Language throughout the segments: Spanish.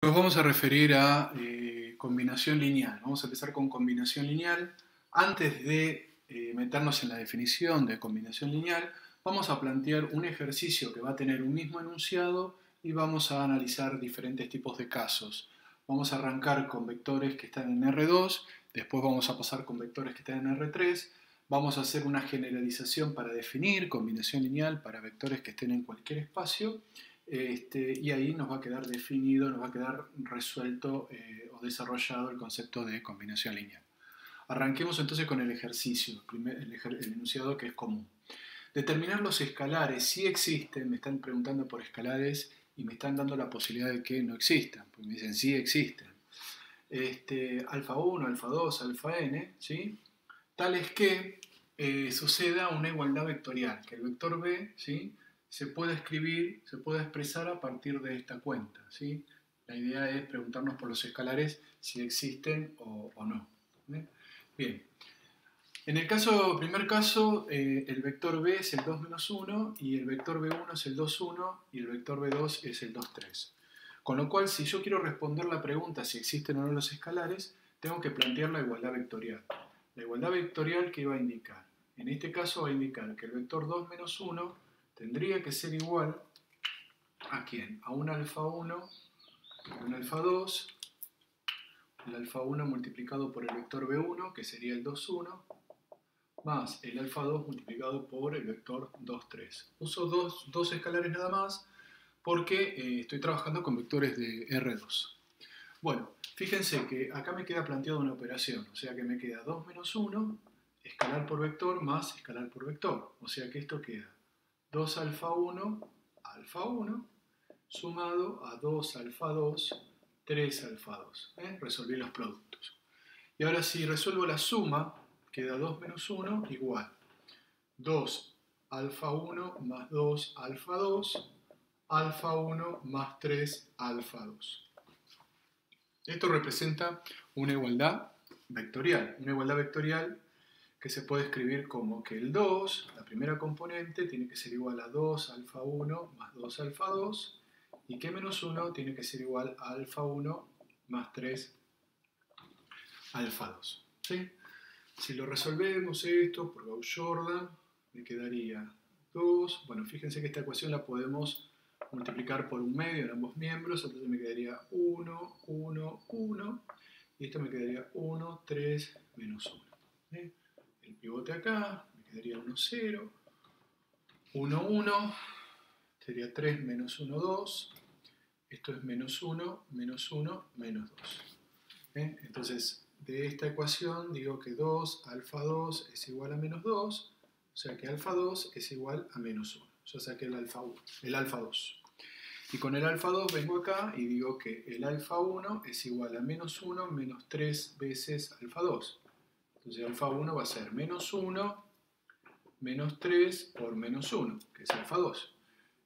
Nos vamos a referir a combinación lineal. Vamos a empezar con combinación lineal. Antes de meternos en la definición de combinación lineal, vamos a plantear un ejercicio que va a tener un mismo enunciado y vamos a analizar diferentes tipos de casos. Vamos a arrancar con vectores que están en R2, después vamos a pasar con vectores que están en R3, vamos a hacer una generalización para definir combinación lineal para vectores que estén en cualquier espacio. Y ahí nos va a quedar definido, nos va a quedar resuelto o desarrollado el concepto de combinación lineal. Arranquemos entonces con el ejercicio, el enunciado que es común. Determinar los escalares, si existen, me están preguntando por escalares y me están dando la posibilidad de que no existan, porque me dicen sí existen. Alfa 1, alfa 2, alfa n, ¿sí? Tales que suceda una igualdad vectorial, que el vector b, ¿sí?, se puede escribir, se puede expresar a partir de esta cuenta, ¿sí? La idea es preguntarnos por los escalares si existen o no. Bien. En el primer caso, el vector b es el 2 menos 1 y el vector b1 es el 2, 1 y el vector b2 es el 2, 3. Con lo cual, si yo quiero responder la pregunta si existen o no los escalares, tengo que plantear la igualdad vectorial. La igualdad vectorial, ¿qué va a indicar? En este caso va a indicar que el vector 2 menos 1 tendría que ser igual ¿a quién? A un alfa 1 y un alfa 2. El alfa 1 multiplicado por el vector b1, que sería el 2, 1, más el alfa 2 multiplicado por el vector 2, 3. Uso dos escalares nada más porque estoy trabajando con vectores de R2. Bueno, fíjense que acá me queda planteada una operación, o sea que me queda 2 menos 1, escalar por vector más escalar por vector. O sea que esto queda 2 alfa 1, alfa 1, sumado a 2 alfa 2, 3 alfa 2. Resolví los productos. Y ahora si resuelvo la suma, queda 2 menos 1 igual 2 alfa 1 más 2 alfa 2, alfa 1 más 3 alfa 2. Esto representa una igualdad vectorial que se puede escribir como que el 2, la primera componente, tiene que ser igual a 2 alfa 1 más 2 alfa 2, y que menos 1 tiene que ser igual a alfa 1 más 3 alfa 2. ¿Sí? Si lo resolvemos esto por Gauss-Jordan, me quedaría 2. Bueno, fíjense que esta ecuación la podemos multiplicar por un medio en ambos miembros, entonces me quedaría 1, 1, 1, y esto me quedaría 1, 3, menos 1. ¿Sí? El pivote acá, me quedaría 1, 0, 1, 1, sería 3 menos 1, 2, esto es menos 1, menos 1, menos 2. Entonces, de esta ecuación digo que 2 alfa 2 es igual a menos 2, o sea que alfa 2 es igual a menos 1. Yo saqué el alfa 2. Y con el alfa 2 vengo acá y digo que el alfa 1 es igual a menos 1 menos 3 veces alfa 2. Entonces alfa 1 va a ser menos 1 menos 3 por menos 1, que es alfa 2.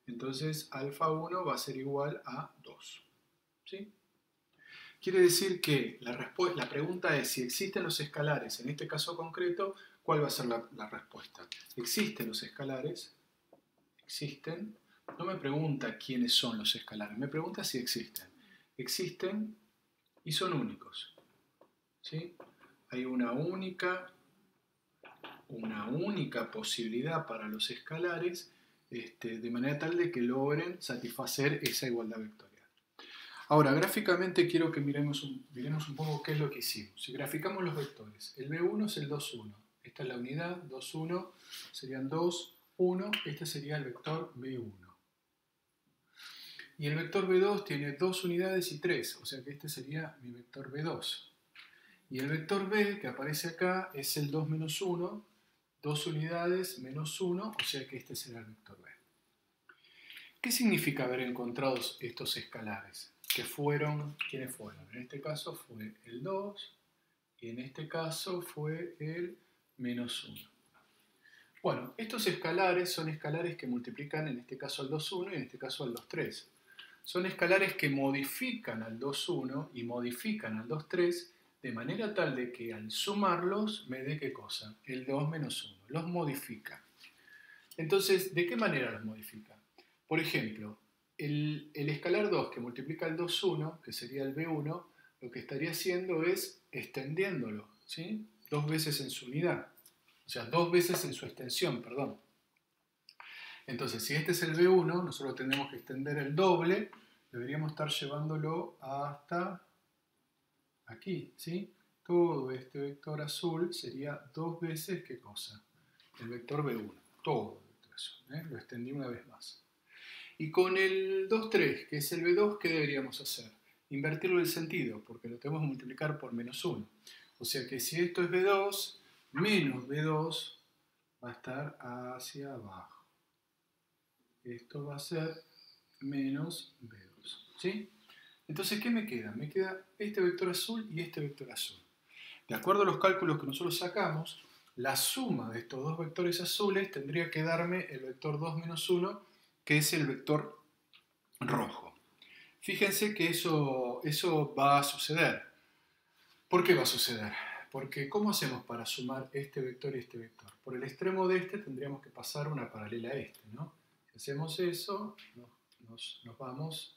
Entonces alfa 1 va a ser igual a 2. ¿Sí? Quiere decir que la pregunta es si existen los escalares. En este caso concreto, ¿cuál va a ser la respuesta? ¿Existen los escalares? ¿Existen? No me pregunta quiénes son los escalares, me pregunta si existen. Existen y son únicos. ¿Sí? Hay una única posibilidad para los escalares, de manera tal de que logren satisfacer esa igualdad vectorial. Ahora, gráficamente quiero que miremos un poco qué es lo que hicimos. Si graficamos los vectores, el B1 es el 2, 1. Esta es la unidad, 2, 1, serían 2, 1. Este sería el vector B1. Y el vector B2 tiene 2 unidades y 3, o sea que este sería mi vector B2. Y el vector B, que aparece acá, es el 2 menos 1, 2 unidades menos 1, o sea que este será el vector B. ¿Qué significa haber encontrado estos escalares? ¿Quiénes fueron? En este caso fue el 2 y en este caso fue el menos 1. Bueno, estos escalares son escalares que multiplican en este caso al 2, 1 y en este caso al 2, 3. Son escalares que modifican al 2, 1 y modifican al 2, 3 de manera tal de que al sumarlos me dé ¿qué cosa? El 2 menos 1. Los modifica. Entonces, ¿de qué manera los modifica? Por ejemplo, el escalar 2 que multiplica el 2, 1, que sería el B1, lo que estaría haciendo es extendiéndolo, ¿sí? 2 veces en su unidad, o sea, 2 veces en su extensión, perdón. Entonces, si este es el B1, nosotros tendremos que extender el doble, deberíamos estar llevándolo hasta aquí, ¿sí? Todo este vector azul sería 2 veces, ¿qué cosa? El vector B1, todo el vector azul, lo extendí una vez más. Y con el 2, 3, que es el B2, ¿qué deberíamos hacer? Invertirlo el sentido, porque lo tenemos que multiplicar por menos 1. O sea que si esto es B2, menos B2 va a estar hacia abajo. Esto va a ser menos B2, ¿sí? Entonces, ¿qué me queda? Me queda este vector azul y este vector azul. De acuerdo a los cálculos que nosotros sacamos, la suma de estos dos vectores azules tendría que darme el vector 2 menos 1, que es el vector rojo. Fíjense que eso va a suceder. ¿Por qué va a suceder? Porque ¿cómo hacemos para sumar este vector y este vector? Por el extremo de este tendríamos que pasar una paralela a este, ¿no? Si hacemos eso, nos vamos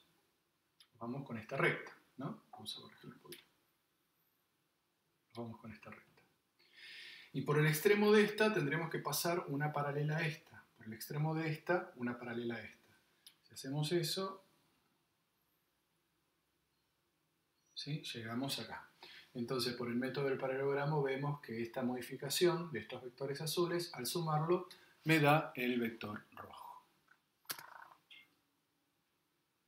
con esta recta, ¿no? Vamos a corregir un poquito. Vamos con esta recta. Y por el extremo de esta tendremos que pasar una paralela a esta. Por el extremo de esta, una paralela a esta. Si hacemos eso, ¿sí? Llegamos acá. Entonces, por el método del paralelogramo vemos que esta modificación de estos vectores azules, al sumarlo, me da el vector rojo.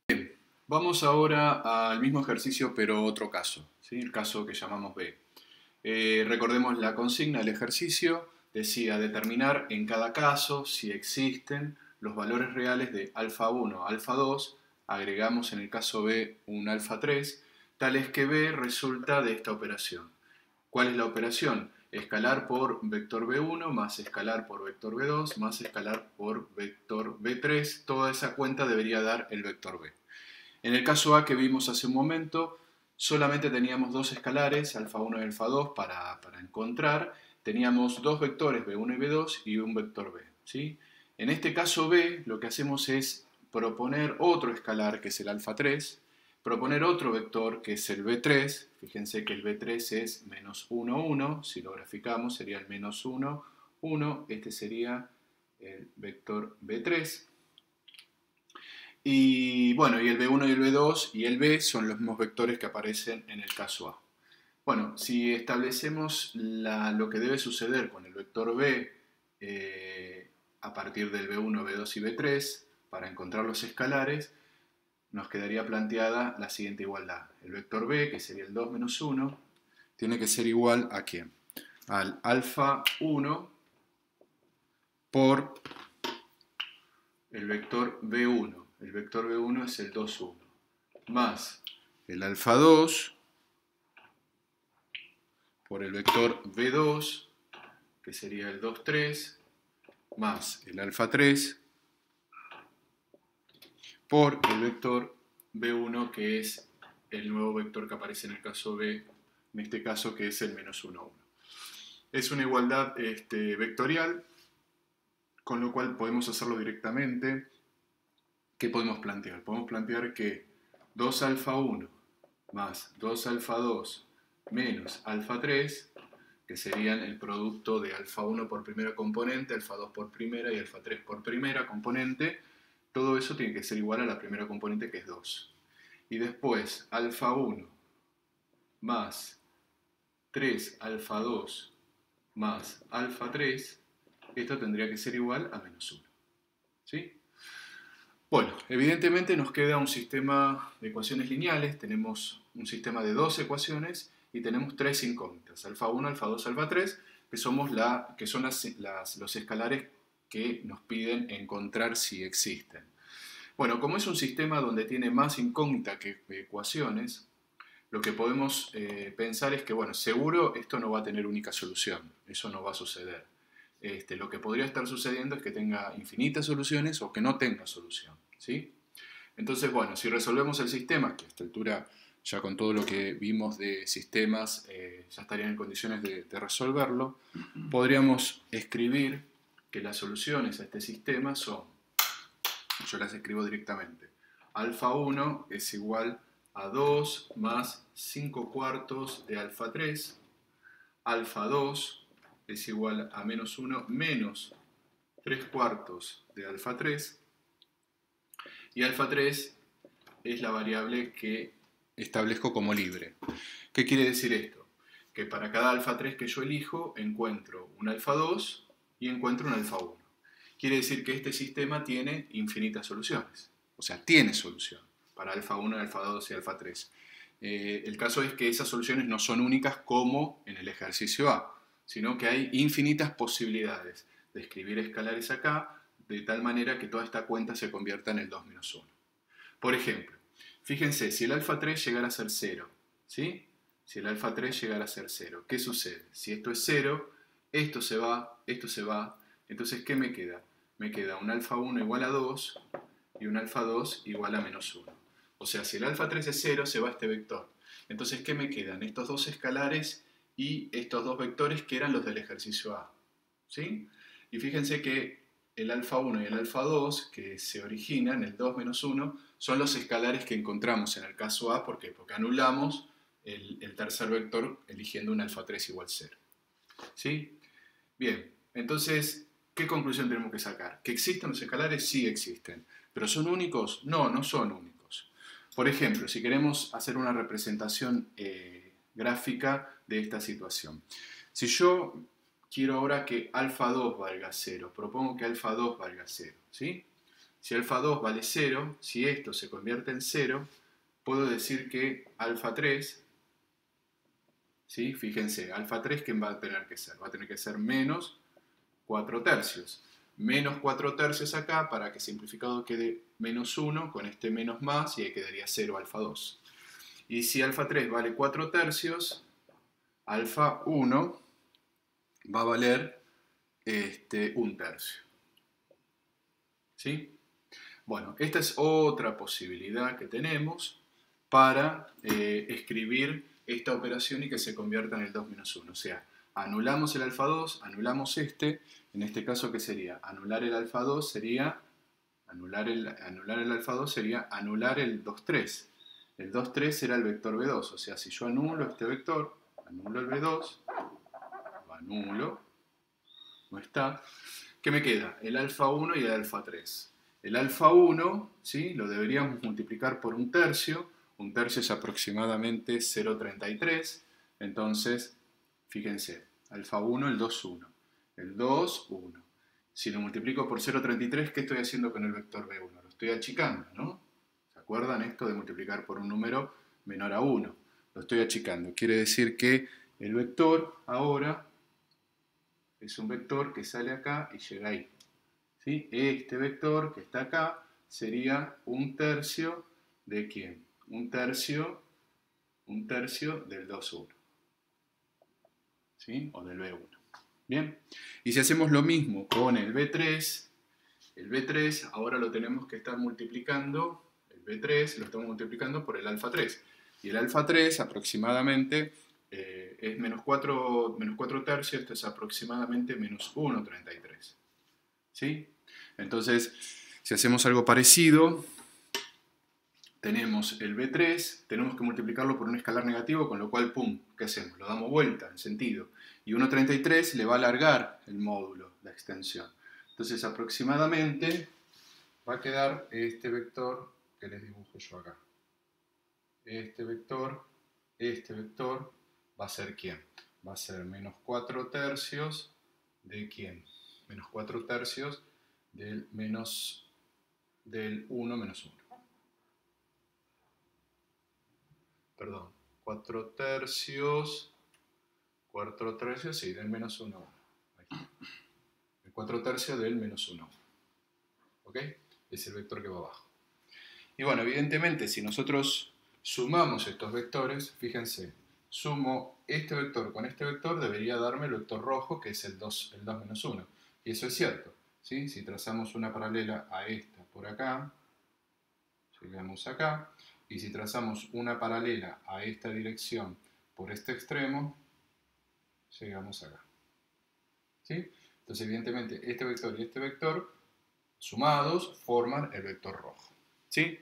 Bien, vamos ahora al mismo ejercicio, pero otro caso, ¿sí? El caso que llamamos B. Recordemos la consigna del ejercicio, decía determinar en cada caso si existen los valores reales de alfa 1, alfa 2, agregamos en el caso B un alfa 3, tal es que B resulta de esta operación. ¿Cuál es la operación? Escalar por vector B1 más escalar por vector B2 más escalar por vector B3, toda esa cuenta debería dar el vector B. En el caso A que vimos hace un momento, solamente teníamos dos escalares, alfa 1 y alfa 2, para encontrar. Teníamos dos vectores, B1 y B2, y un vector B, ¿sí? En este caso B, lo que hacemos es proponer otro escalar, que es el alfa 3, proponer otro vector, que es el B3. Fíjense que el B3 es menos 1, 1. Si lo graficamos, sería el menos 1, 1. Este sería el vector B3. Y bueno, y el B1 y el B2 y el B son los mismos vectores que aparecen en el caso A. Bueno, si establecemos lo que debe suceder con el vector B a partir del B1, B2 y B3 para encontrar los escalares, nos quedaría planteada la siguiente igualdad. El vector B, que sería el 2 menos 1, tiene que ser igual a ¿quién? Al alfa 1 por el vector B1. El vector B1 es el 2, 1. Más el alfa 2 por el vector B2, que sería el 2, 3, más el alfa 3 por el vector B1, que es el nuevo vector que aparece en el caso B, en este caso que es el menos 1, 1. Es una igualdad vectorial, con lo cual podemos hacerlo directamente. ¿Qué podemos plantear? Podemos plantear que 2 alfa 1 más 2 alfa 2 menos alfa 3, que serían el producto de alfa 1 por primera componente, alfa 2 por primera y alfa 3 por primera componente, todo eso tiene que ser igual a la primera componente, que es 2. Y después alfa 1 más 3 alfa 2 más alfa 3, esto tendría que ser igual a menos 1. ¿Sí? Bueno, evidentemente nos queda un sistema de ecuaciones lineales. Tenemos un sistema de dos ecuaciones y tenemos tres incógnitas, alfa 1, alfa 2, alfa 3, que son los escalares que nos piden encontrar si existen. Bueno, como es un sistema donde tiene más incógnita que ecuaciones, lo que podemos pensar es que, bueno, seguro esto no va a tener única solución, eso no va a suceder. Lo que podría estar sucediendo es que tenga infinitas soluciones o que no tenga solución, ¿sí? Entonces, bueno, si resolvemos el sistema, que a esta altura ya con todo lo que vimos de sistemas ya estarían en condiciones de resolverlo, podríamos escribir que las soluciones a este sistema son, yo las escribo directamente, alfa 1 es igual a 2 más 5 cuartos de alfa 3. Alfa 2 es igual a menos 1 menos 3 cuartos de alfa 3. Y alfa 3 es la variable que establezco como libre. ¿Qué quiere decir esto? Que para cada alfa 3 que yo elijo, encuentro un alfa 2 y encuentro un alfa 1. Quiere decir que este sistema tiene infinitas soluciones. O sea, tiene solución para alfa 1, alfa 2 y alfa 3. El caso es que esas soluciones no son únicas como en el ejercicio A, sino que hay infinitas posibilidades de escribir escalares acá, de tal manera que toda esta cuenta se convierta en el 2 menos 1. Por ejemplo, fíjense, si el alfa 3 llegara a ser 0, ¿sí? Si el alfa 3 llegara a ser 0, ¿qué sucede? Si esto es 0, esto se va, entonces ¿qué me queda? Me queda un alfa 1 igual a 2 y un alfa 2 igual a menos 1. O sea, si el alfa 3 es 0, se va este vector. Entonces, ¿qué me quedan? Estos dos escalares y estos dos vectores que eran los del ejercicio A. ¿Sí? Y fíjense que el alfa 1 y el alfa 2, que se originan, el 2 menos 1, son los escalares que encontramos en el caso A. ¿Por qué? Porque anulamos el tercer vector eligiendo un alfa 3 igual 0. ¿Sí? Bien, entonces, ¿qué conclusión tenemos que sacar? ¿Que existen los escalares? Sí existen. ¿Pero son únicos? No, no son únicos. Por ejemplo, si queremos hacer una representación gráfica de esta situación. Si yo quiero ahora que alfa 2 valga 0, propongo que alfa 2 valga 0, ¿sí? Si alfa 2 vale 0, si esto se convierte en 0, puedo decir que alfa 3, ¿sí? Fíjense, alfa 3, ¿qué va a tener que ser? Va a tener que ser menos 4 tercios. Menos 4 tercios acá para que simplificado quede menos 1 con este menos más y ahí quedaría 0 alfa 2. Y si alfa 3 vale 4 tercios, alfa 1 va a valer 1 tercio. ¿Sí? Bueno, esta es otra posibilidad que tenemos para escribir esta operación y que se convierta en el 2 menos 1. O sea, anulamos el alfa 2, anulamos en este caso, ¿qué sería? Anular el alfa 2 sería, anular el alfa 2 sería anular el 2, 3. El 2, 3 será el vector B2, o sea, si yo anulo este vector, anulo el B2, lo anulo, no está, ¿qué me queda? El alfa 1 y el alfa 3. El alfa 1, ¿sí? Lo deberíamos multiplicar por 1 tercio. 1 tercio es aproximadamente 0,33. Entonces, fíjense, alfa 1, el 2, 1. El 2, 1. Si lo multiplico por 0,33, ¿qué estoy haciendo con el vector B1? Lo estoy achicando, ¿no? ¿Se acuerdan esto de multiplicar por un número menor a 1? Lo estoy achicando. Quiere decir que el vector ahora es un vector que sale acá y llega ahí. ¿Sí? Este vector que está acá sería 1 tercio de ¿quién? 1 tercio del 2, 1. ¿Sí? O del B1. Bien. Y si hacemos lo mismo con el B3 ahora lo tenemos que estar multiplicando, el B3 lo estamos multiplicando por el alfa 3. Y el alfa 3 aproximadamente es menos 4 tercios, esto es aproximadamente menos 1,33. ¿Sí? Entonces, si hacemos algo parecido, tenemos el B3, tenemos que multiplicarlo por un escalar negativo, con lo cual, pum, ¿qué hacemos? Lo damos vuelta en sentido. Y 1,33 le va a alargar el módulo, la extensión. Entonces, aproximadamente va a quedar este vector que les dibujo yo acá. Este vector va a ser ¿quién? Va a ser menos 4 tercios de ¿quién? Menos 4 tercios del 1 menos 1. Perdón, 4 tercios, sí, del menos 1. Ahí está. El 4 tercios del menos 1. ¿Ok? Es el vector que va abajo. Y bueno, evidentemente, si nosotros sumamos estos vectores, fíjense, sumo este vector con este vector, debería darme el vector rojo, que es el 2 menos 1. Y eso es cierto. ¿Sí? Si trazamos una paralela a esta por acá, llegamos acá, y si trazamos una paralela a esta dirección por este extremo, llegamos acá. ¿Sí? Entonces, evidentemente, este vector y este vector, sumados, forman el vector rojo. ¿Sí?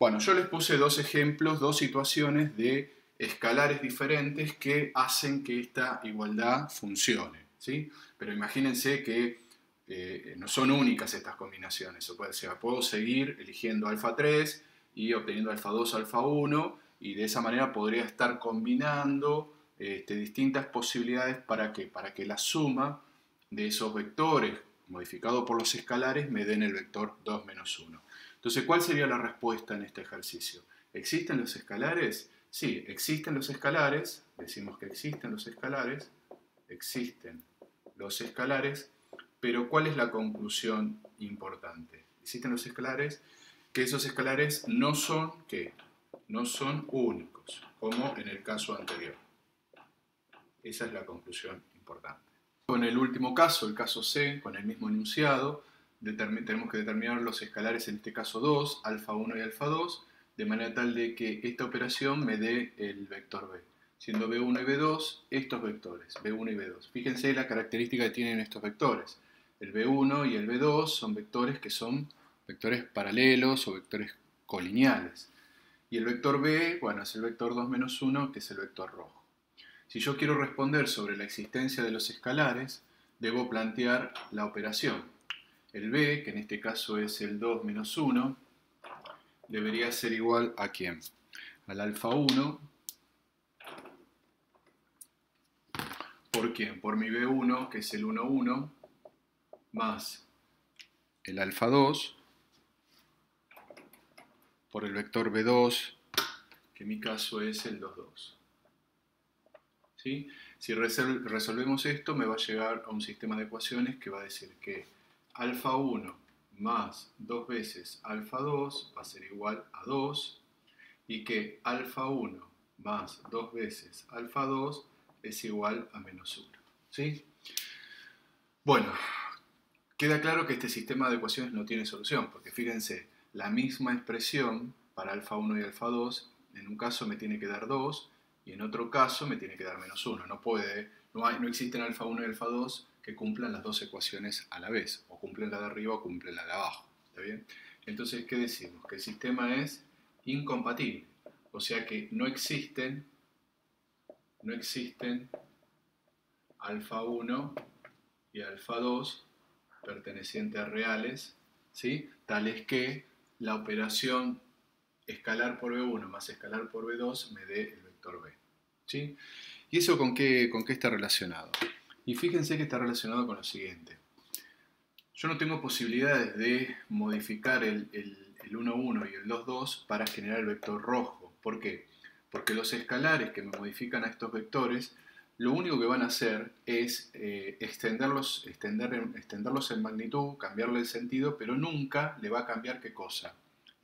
Bueno, yo les puse dos ejemplos, dos situaciones de escalares diferentes que hacen que esta igualdad funcione, ¿sí? Pero imagínense que no son únicas estas combinaciones. O sea, puedo seguir eligiendo alfa 3 y obteniendo alfa 2, alfa 1, y de esa manera podría estar combinando distintas posibilidades para que la suma de esos vectores modificado por los escalares me den el vector 2 menos 1. Entonces, ¿cuál sería la respuesta en este ejercicio? ¿Existen los escalares? Sí, existen los escalares, decimos que existen los escalares, pero ¿cuál es la conclusión importante? Existen los escalares, que esos escalares no son, ¿qué? No son únicos, como en el caso anterior. Esa es la conclusión importante. Con el último caso, el caso C, con el mismo enunciado, tenemos que determinar los escalares, en este caso 2, alfa 1 y alfa 2, de manera tal de que esta operación me dé el vector B. Siendo B1 y B2, estos vectores, B1 y B2. Fíjense la característica que tienen estos vectores. El B1 y el B2 son vectores que son vectores paralelos o vectores colineales. Y el vector B, bueno, es el vector 2 menos 1, que es el vector rojo. Si yo quiero responder sobre la existencia de los escalares, debo plantear la operación. El B, que en este caso es el 2 menos 1, debería ser igual a ¿quién? Al alfa 1. ¿Por quién? Por mi B1, que es el 1, 1, más el alfa 2, por el vector B2, que en mi caso es el 2, 2. ¿Sí? Si resolvemos esto, me va a llegar a un sistema de ecuaciones que va a decir que alfa 1 más 2 veces alfa 2 va a ser igual a 2, y que alfa 1 más 2 veces alfa 2 es igual a menos 1. ¿Sí? Bueno, queda claro que este sistema de ecuaciones no tiene solución, porque fíjense, la misma expresión para alfa 1 y alfa 2, en un caso me tiene que dar 2, y en otro caso me tiene que dar menos 1. No existen alfa 1 y alfa 2 que cumplan las dos ecuaciones a la vez, o cumplen la de arriba o cumplen la de abajo. ¿Está bien? Entonces, ¿qué decimos? Que el sistema es incompatible, o sea que no existen alfa 1 y alfa 2 pertenecientes a reales, ¿sí? Tales que la operación escalar por B1 más escalar por B2 me dé el vector B. ¿Sí? ¿Y eso con qué está relacionado? Y fíjense que está relacionado con lo siguiente. Yo no tengo posibilidades de modificar el 1, 1 y el 2, 2 para generar el vector rojo. ¿Por qué? Porque los escalares que me modifican a estos vectores, lo único que van a hacer es extenderlos en magnitud, cambiarle el sentido, pero nunca le va a cambiar ¿qué cosa?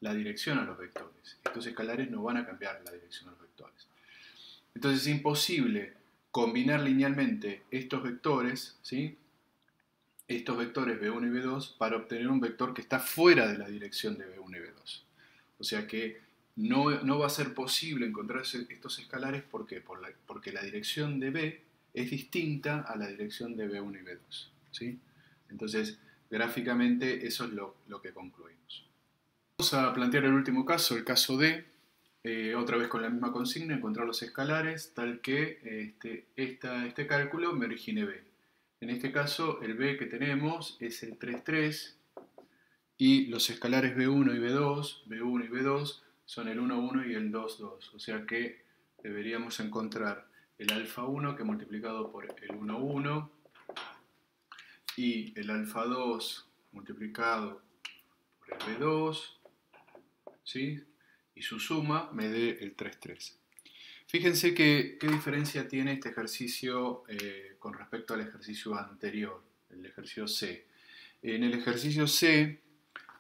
La dirección a los vectores. Estos escalares no van a cambiar la dirección a los vectores. Entonces es imposible combinar linealmente estos vectores, ¿sí? Estos vectores B1 y B2 para obtener un vector que está fuera de la dirección de B1 y B2. O sea que no va a ser posible encontrar estos escalares. ¿Por qué? Porque la dirección de B es distinta a la dirección de B1 y B2. ¿Sí? Entonces, gráficamente eso es lo que concluimos. Vamos a plantear el último caso, el caso D. Otra vez con la misma consigna, encontrar los escalares, tal que este cálculo me origine B. En este caso, el B que tenemos es el 3, 3, y los escalares B1 y B2 son el 1, 1 y el 2, 2. O sea que deberíamos encontrar el alfa 1 que multiplicado por el 1, 1 y el alfa 2 multiplicado por el B2, ¿sí? Y su suma me dé el 3, 3. Fíjense qué diferencia tiene este ejercicio con respecto al ejercicio anterior, el ejercicio C. En el ejercicio C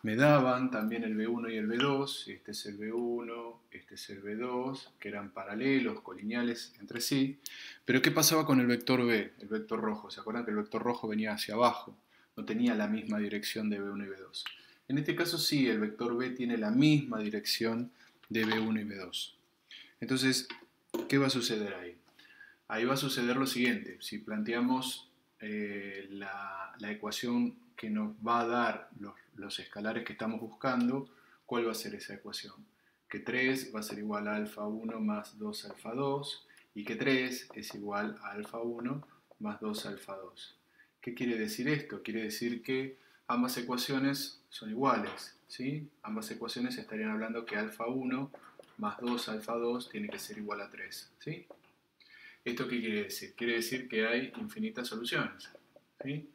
me daban también el B1 y el B2, este es el B1, este es el B2, que eran paralelos, colineales entre sí. Pero ¿qué pasaba con el vector B, el vector rojo? ¿Se acuerdan que el vector rojo venía hacia abajo? No tenía la misma dirección de B1 y B2. En este caso sí, el vector B tiene la misma dirección de B1 y B2. Entonces, ¿qué va a suceder ahí? Ahí va a suceder lo siguiente. Si planteamos la ecuación que nos va a dar los escalares que estamos buscando, ¿cuál va a ser esa ecuación? que 3 va a ser igual a alfa 1 más 2 alfa 2 y que 3 es igual a alfa 1 más 2 alfa 2. ¿Qué quiere decir esto? Quiere decir que ambas ecuaciones son iguales, ¿sí? Ambas ecuaciones estarían hablando que alfa 1 más 2 alfa 2 tiene que ser igual a 3, ¿sí? ¿Esto qué quiere decir? Quiere decir que hay infinitas soluciones, ¿sí?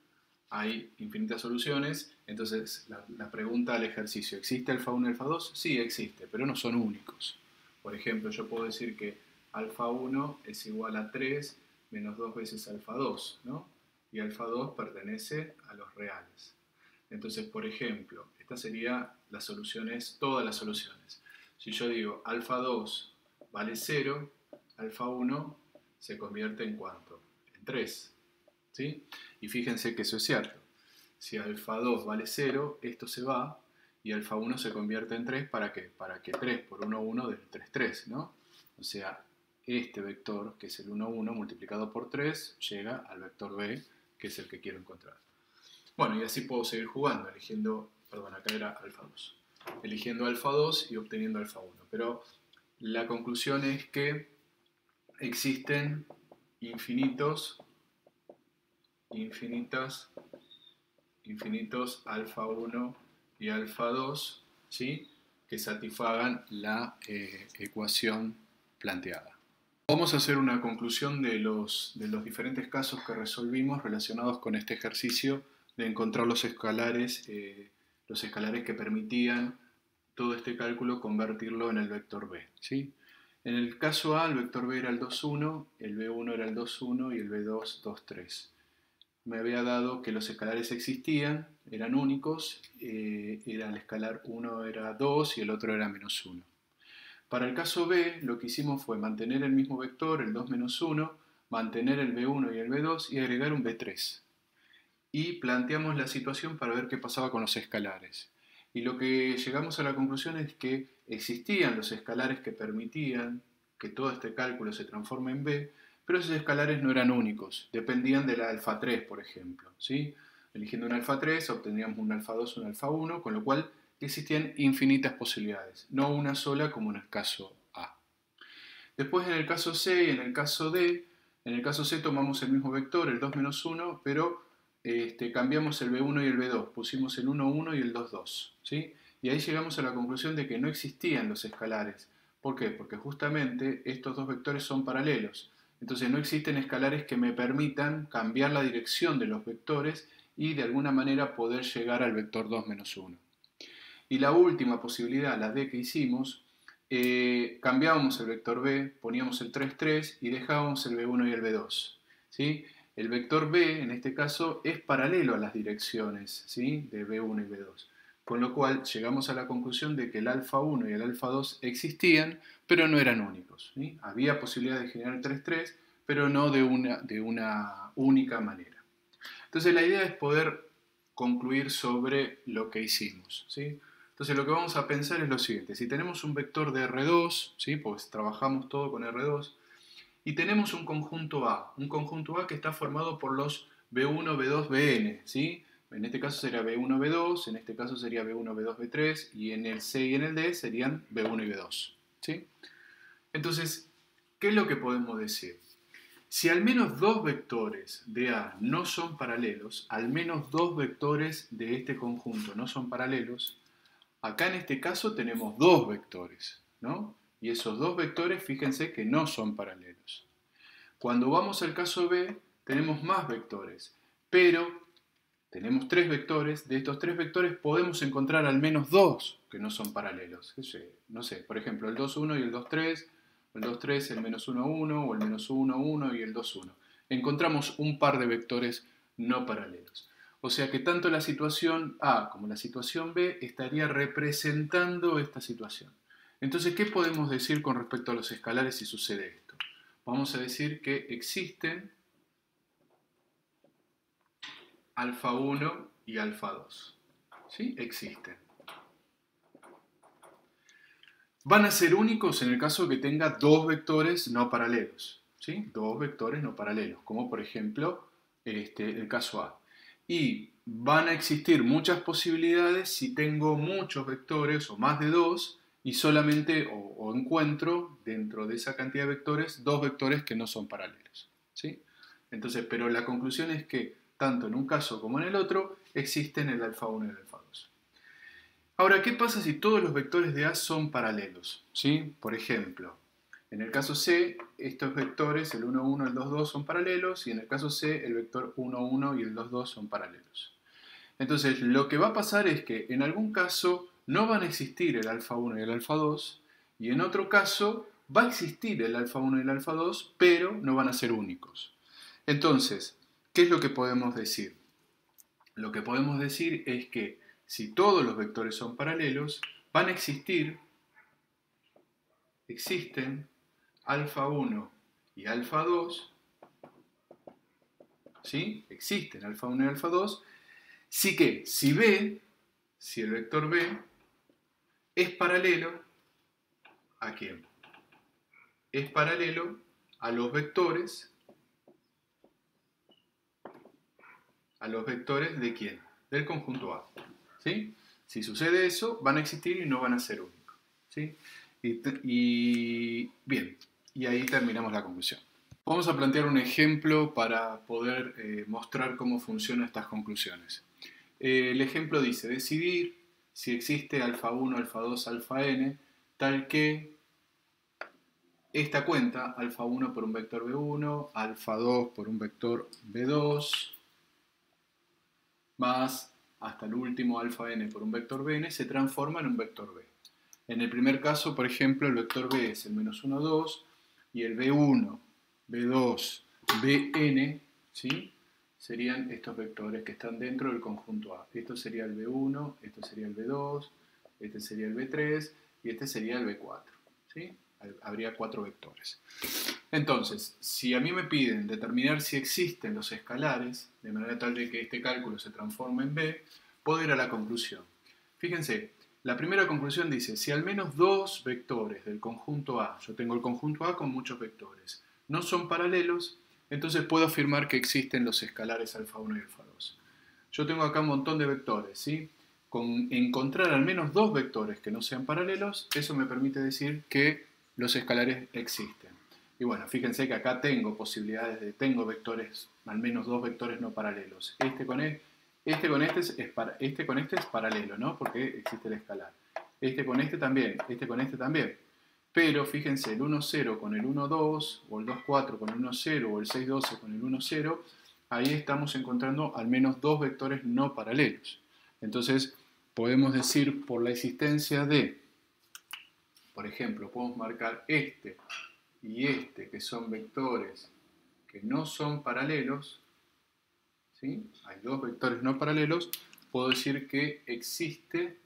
Hay infinitas soluciones, entonces la pregunta al ejercicio, ¿existe alfa 1 y alfa 2? Sí, existe, pero no son únicos. Por ejemplo, yo puedo decir que alfa 1 es igual a 3 menos 2 veces alfa 2, ¿no? Y alfa 2 pertenece a los reales. Entonces, por ejemplo, esta sería las soluciones, todas las soluciones. Si yo digo alfa 2 vale 0, alfa 1 se convierte en ¿cuánto? En 3. ¿Sí? Y fíjense que eso es cierto. Si alfa 2 vale 0, esto se va y alfa 1 se convierte en 3. ¿Para qué? Para que 3 por 1, 1 del 3, 3, ¿no? O sea, este vector, que es el 1, 1, multiplicado por 3, llega al vector b, que es el que quiero encontrar. Bueno, y así puedo seguir jugando, eligiendo, perdón, acá era alfa 2. Eligiendo alfa 2 y obteniendo alfa 1. Pero la conclusión es que existen infinitos alfa 1 y alfa 2, ¿sí? Que satisfagan la ecuación planteada. Vamos a hacer una conclusión de los diferentes casos que resolvimos relacionados con este ejercicio de encontrar los escalares que permitían todo este cálculo convertirlo en el vector b, ¿sí? En el caso A, el vector b era el 2, 1, el b1 era el 2, 1 y el b2, 2, 3. Me había dado que los escalares existían, eran únicos, era el escalar 1 era 2 y el otro era menos 1. Para el caso B, lo que hicimos fue mantener el mismo vector, el 2 menos 1, mantener el b1 y el b2 y agregar un b3. Y planteamos la situación para ver qué pasaba con los escalares. Y lo que llegamos a la conclusión es que existían los escalares que permitían que todo este cálculo se transforme en b, pero esos escalares no eran únicos, dependían de la alfa 3, por ejemplo, ¿sí? Eligiendo un alfa 3 obtendríamos un alfa 2, un alfa 1, con lo cual existían infinitas posibilidades, no una sola como en el caso A. Después en el caso C y en el caso D, en el caso C tomamos el mismo vector, el 2 menos 1, pero cambiamos el b1 y el b2, pusimos el 1, 1 y el 2, 2, ¿sí? Y ahí llegamos a la conclusión de que no existían los escalares. ¿Por qué? Porque justamente estos dos vectores son paralelos. Entonces no existen escalares que me permitan cambiar la dirección de los vectores y de alguna manera poder llegar al vector 2 menos 1. Y la última posibilidad, la D que hicimos, cambiábamos el vector b, poníamos el 3, 3 y dejábamos el b1 y el b2, ¿sí? El vector b, en este caso, es paralelo a las direcciones, ¿sí? De b1 y b2. Con lo cual llegamos a la conclusión de que el alfa 1 y el alfa 2 existían, pero no eran únicos, ¿sí? Había posibilidad de generar 3, 3, pero no de una única manera. Entonces la idea es poder concluir sobre lo que hicimos, ¿sí? Entonces lo que vamos a pensar es lo siguiente. Si tenemos un vector de R2, ¿sí? Pues trabajamos todo con R2, y tenemos un conjunto A que está formado por los B1, B2, Bn, ¿sí? En este caso sería B1, B2, en este caso sería B1, B2, B3, y en el C y en el D serían B1 y B2, ¿sí? Entonces, ¿qué es lo que podemos decir? Si al menos dos vectores de A no son paralelos, al menos dos vectores de este conjunto no son paralelos, acá en este caso tenemos dos vectores, ¿no? Y esos dos vectores, fíjense que no son paralelos. Cuando vamos al caso B, tenemos más vectores, pero tenemos tres vectores. De estos tres vectores podemos encontrar al menos dos que no son paralelos. No sé, por ejemplo, el 2, 1 y el 2, 3, el 2, 3, el menos 1, 1, o el menos 1, 1 y el 2, 1. Encontramos un par de vectores no paralelos. O sea que tanto la situación A como la situación B estaría representando esta situación. Entonces, ¿qué podemos decir con respecto a los escalares si sucede esto? Vamos a decir que existen alfa 1 y alfa 2. ¿Sí? Existen. Van a ser únicos en el caso de que tenga dos vectores no paralelos. ¿Sí? Dos vectores no paralelos, como por ejemplo el caso A. Y van a existir muchas posibilidades si tengo muchos vectores o más de dos y solamente o encuentro dentro de esa cantidad de vectores dos vectores que no son paralelos, ¿sí? Entonces, pero la conclusión es que tanto en un caso como en el otro existen el alfa 1 y el alfa 2. Ahora, ¿qué pasa si todos los vectores de A son paralelos? ¿Sí? Por ejemplo, en el caso C, estos vectores, el 1, 1, el 2, 2 son paralelos, y en el caso C, el vector 1, 1 y el 2, 2 son paralelos. Entonces, lo que va a pasar es que en algún caso no van a existir el alfa 1 y el alfa 2, y en otro caso va a existir el alfa 1 y el alfa 2, pero no van a ser únicos. Entonces, ¿qué es lo que podemos decir? Lo que podemos decir es que si todos los vectores son paralelos, van a existen alfa 1 y alfa 2, ¿sí? Existen alfa 1 y alfa 2, sí que si el vector B es paralelo, ¿a quién? Es paralelo a los vectores de quién? Del conjunto A, ¿sí? Si sucede eso, van a existir y no van a ser únicos, ¿sí? Y bien, y ahí terminamos la conclusión. Vamos a plantear un ejemplo para poder mostrar cómo funcionan estas conclusiones. El ejemplo dice, decidir si existe alfa 1, alfa 2, alfa n, tal que esta cuenta, alfa 1 por un vector b1, alfa 2 por un vector b2, más hasta el último alfa n por un vector bn, se transforma en un vector b. En el primer caso, por ejemplo, el vector b es el menos 1, 2, y el b1, b2, bn, ¿sí? Serían estos vectores que están dentro del conjunto A. Esto sería el b1, esto sería el b2, este sería el b3 y este sería el b4, ¿sí? Habría 4 vectores. Entonces, si a mí me piden determinar si existen los escalares, de manera tal de que este cálculo se transforme en B, puedo ir a la conclusión. Fíjense, la primera conclusión dice, si al menos dos vectores del conjunto A, yo tengo el conjunto A con muchos vectores, no son paralelos, entonces puedo afirmar que existen los escalares alfa 1 y alfa 2. Yo tengo acá un montón de vectores, ¿sí? Con encontrar al menos dos vectores que no sean paralelos, eso me permite decir que los escalares existen. Y bueno, fíjense que acá tengo posibilidades tengo vectores, al menos dos vectores no paralelos. Este con este es paralelo, ¿no? Porque existe el escalar. Este con este también, este con este también. Pero fíjense, el 1, 0 con el 1, 2, o el 2, 4 con el 1, 0, o el 6, 12 con el 1, 0, ahí estamos encontrando al menos dos vectores no paralelos. Entonces, podemos decir por la existencia de, por ejemplo, podemos marcar este y este, que son vectores que no son paralelos, ¿sí? Hay dos vectores no paralelos, puedo decir que existe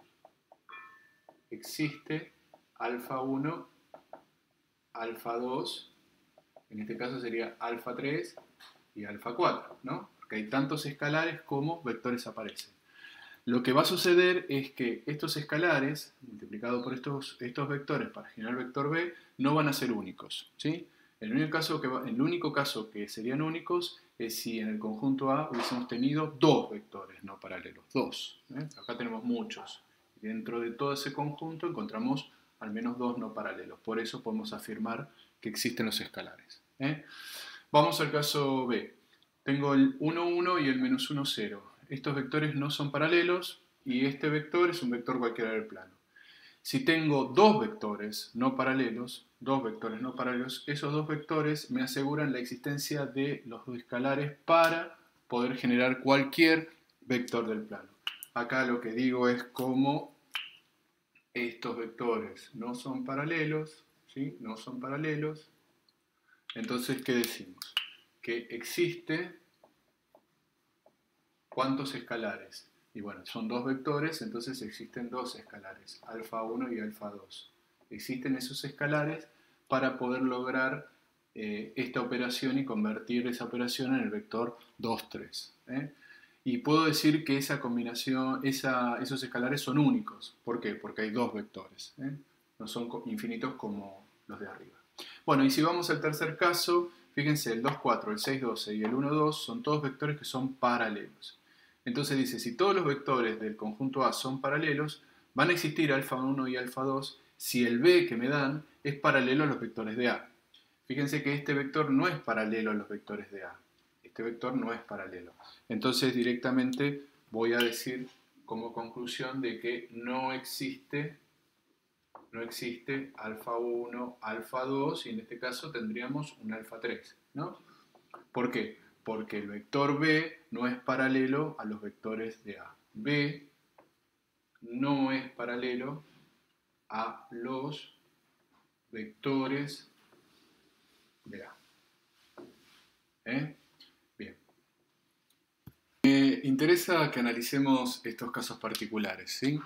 alfa 1, alfa 2, en este caso sería alfa 3 y alfa 4, ¿no? Porque hay tantos escalares como vectores aparecen. Lo que va a suceder es que estos escalares, multiplicados por estos vectores para generar el vector B, no van a ser únicos, ¿sí? El único caso que serían únicos es si en el conjunto A hubiésemos tenido dos vectores no paralelos, dos. Acá tenemos muchos. Y dentro de todo ese conjunto encontramos al menos dos no paralelos. Por eso podemos afirmar que existen los escalares. Vamos al caso B. Tengo el 1, 1 y el menos 1, 0. Estos vectores no son paralelos y este vector es un vector cualquiera del plano. Si tengo dos vectores no paralelos, esos dos vectores me aseguran la existencia de los dos escalares para poder generar cualquier vector del plano. Acá lo que digo es como estos vectores no son paralelos, ¿sí? No son paralelos. Entonces, ¿qué decimos? Que existe ¿cuántos escalares? Y bueno, son dos vectores, entonces existen dos escalares, alfa 1 y alfa 2. Existen esos escalares para poder lograr esta operación y convertir esa operación en el vector 2, 3. Y puedo decir que esa combinación, esos escalares son únicos. ¿Por qué? Porque hay dos vectores. No son infinitos como los de arriba. Bueno, y si vamos al tercer caso, fíjense, el 2, 4, el 6, 12 y el 1, 2 son todos vectores que son paralelos. Entonces dice, si todos los vectores del conjunto A son paralelos, van a existir alfa 1 y alfa 2 si el B que me dan es paralelo a los vectores de A. Fíjense que este vector no es paralelo a los vectores de A. Este vector no es paralelo. Entonces directamente voy a decir como conclusión de que no existe alfa 1, alfa 2 y en este caso tendríamos un alfa 3, ¿no? ¿Por qué? Porque el vector B no es paralelo a los vectores de A. B no es paralelo a los vectores de A. Bien. Me interesa que analicemos estos casos particulares, ¿sí?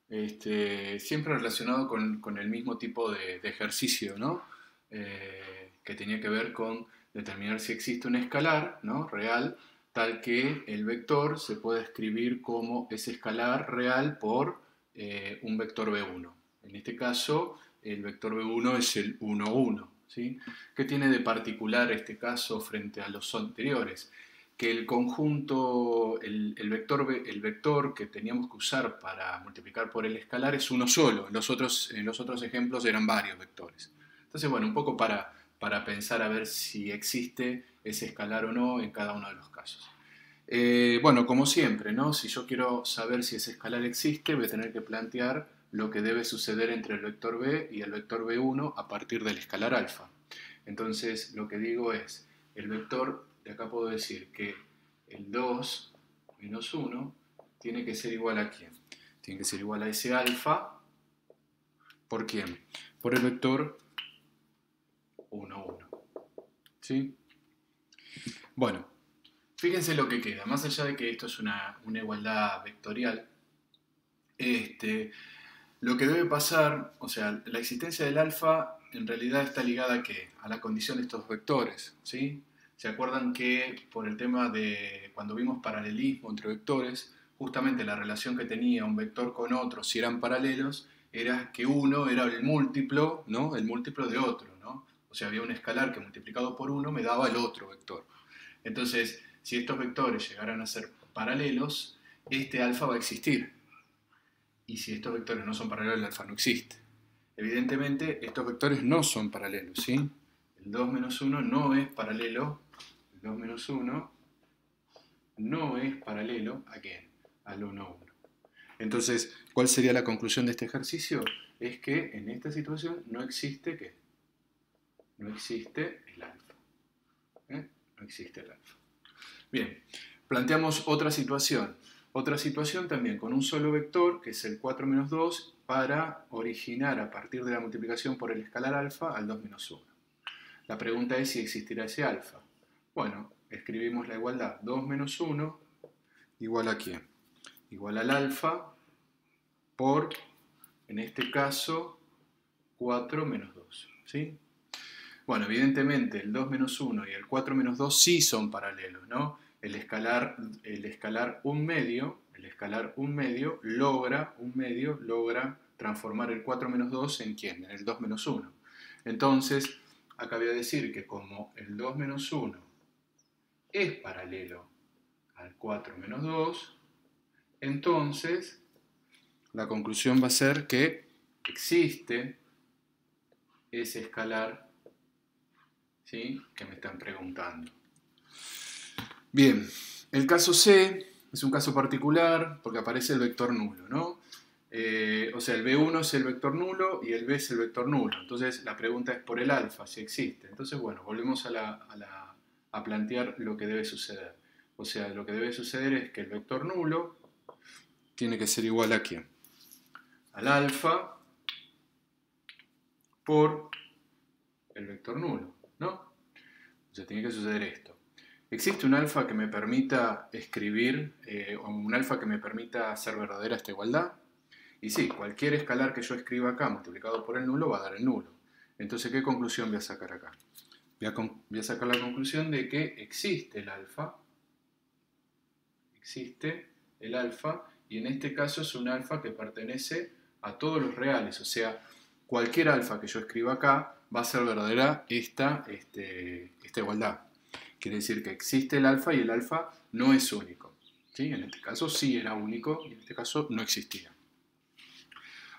Siempre relacionado con el mismo tipo de ejercicio, ¿no? Que tenía que ver con determinar si existe un escalar, ¿no? Real, tal que el vector se pueda escribir como ese escalar real por un vector B1. En este caso, el vector B1 es el 1, 1, ¿sí? ¿Qué tiene de particular este caso frente a los anteriores? Que el conjunto, el vector que teníamos que usar para multiplicar por el escalar es uno solo. En los otros ejemplos eran varios vectores. Entonces, bueno, un poco para pensar a ver si existe ese escalar o no en cada uno de los casos. Bueno, como siempre, ¿no? Si yo quiero saber si ese escalar existe, voy a tener que plantear lo que debe suceder entre el vector B y el vector B1 a partir del escalar alfa. Entonces, lo que digo es, el vector, de acá puedo decir que el 2 menos 1 tiene que ser igual a ¿quién? Tiene que ser igual a ese alfa. ¿Por quién? Por el vector 1, 1. ¿Sí? Bueno, fíjense lo que queda. Más allá de que esto es una igualdad vectorial, lo que debe pasar, o sea, la existencia del alfa en realidad está ligada ¿a qué? A la condición de estos vectores, ¿sí? ¿Se acuerdan que por el tema de cuando vimos paralelismo entre vectores, justamente la relación que tenía un vector con otro, si eran paralelos, era que uno era el múltiplo, ¿no? El múltiplo de otro, ¿no? O sea, había un escalar que multiplicado por uno me daba el otro vector. Entonces, si estos vectores llegaran a ser paralelos, este alfa va a existir. Y si estos vectores no son paralelos, el alfa no existe. Evidentemente, estos vectores no son paralelos, ¿sí? El 2 menos 1 no es paralelo. El 2 menos 1 no es paralelo ¿a quién? Al 1, 1. Entonces, ¿cuál sería la conclusión de este ejercicio? Es que en esta situación no existe ¿qué? No existe el alfa. No existe el alfa. Bien, planteamos otra situación. Otra situación también con un solo vector, que es el 4 menos 2, para originar a partir de la multiplicación por el escalar alfa al 2 menos 1. La pregunta es si existirá ese alfa. Bueno, escribimos la igualdad 2 menos 1 igual a ¿quién? Igual al alfa por, en este caso, 4 menos 2. ¿Sí? Bueno, evidentemente el 2 menos 1 y el 4 menos 2 sí son paralelos, ¿no? El escalar 1 medio logra transformar el 4 menos 2 en ¿quién? En el 2 menos 1. Entonces, acá voy a decir que como el 2 menos 1 es paralelo al 4 menos 2, entonces la conclusión va a ser que existe ese escalar, ¿sí? Que me están preguntando. Bien, el caso C es un caso particular porque aparece el vector nulo, ¿no? O sea, el B1 es el vector nulo y el B es el vector nulo. Entonces la pregunta es por el alfa, si existe. Entonces, bueno, volvemos a plantear lo que debe suceder. O sea, lo que debe suceder es que el vector nulo tiene que ser igual a ¿quién? Al alfa por el vector nulo, ¿no? O sea, tiene que suceder esto. ¿Existe un alfa que me permita escribir, o un alfa que me permita hacer verdadera esta igualdad? Y sí, cualquier escalar que yo escriba acá multiplicado por el nulo va a dar el nulo. Entonces, ¿qué conclusión voy a sacar acá? Voy a sacar la conclusión de que existe el alfa, y en este caso es un alfa que pertenece a todos los reales, o sea, cualquier alfa que yo escriba acá va a ser verdadera esta igualdad. Quiere decir que existe el alfa y el alfa no es único, ¿sí? En este caso sí era único y en este caso no existía.